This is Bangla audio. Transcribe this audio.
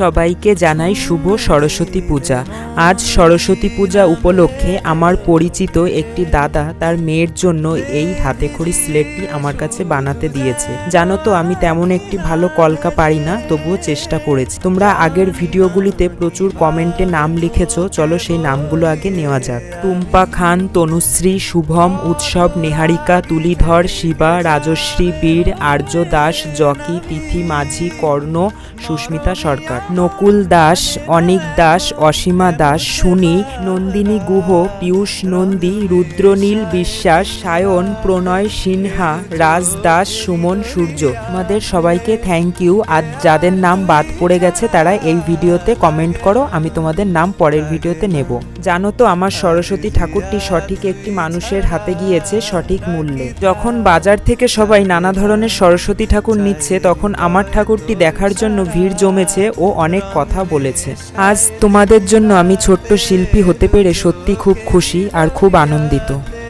সবাইকে জানাই শুভ সরস্বতী পূজা। আজ সরস্বতী পূজা উপলক্ষে আমার পরিচিত একটি দাদা তার মেয়ের জন্য এই হাতেখড়ি স্লেটটি আমার কাছে বানাতে দিয়েছে। জানো তো আমি তেমন একটি ভালো কলকা পারি না, তবুও চেষ্টা করেছি। তোমরা আগের ভিডিওগুলিতে প্রচুর কমেন্টে নাম লিখেছো, চলো সেই নামগুলো আগে নেওয়া যাক। টুম্পা খান, তনুশ্রী, শুভম, উৎসব, নেহারিকা, তুলিধর, শিবা, রাজশ্রী, বীর, আর্য দাস, জকি, তিথি মাঝি, কর্ণ, সুস্মিতা সরকার, নকুল দাস, অনিক দাস, অসীমা দাস, সুনি, নন্দিনী গুহ, পীয়ূষ নন্দী, রুদ্রনীল বিশ্বাস, সায়ন, প্রণয় সিনহা, রাজ দাস, সুমন সূর্য। তোমাদের সবাইকে থ্যাংক ইউ। আর যাদের নাম বাদ পড়ে গেছে তারা এই ভিডিওতে কমেন্ট করো, আমি তোমাদের নাম পরের ভিডিওতে নেব। জানো তো আমার সরস্বতী ঠাকুরটি সঠিক একটি মানুষের হাতে গিয়েছে সঠিক মূল্যে। যখন বাজার থেকে সবাই নানা ধরনের সরস্বতী ঠাকুর নিচ্ছে তখন আমার ঠাকুরটি দেখার জন্য ভিড় জমেছে ও অনেক কথা বলেছে। আজ তোমাদের জন্য আমি ছোট্ট শিল্পী হতে পেরে সত্যি খুব খুশি আর খুব আনন্দিত।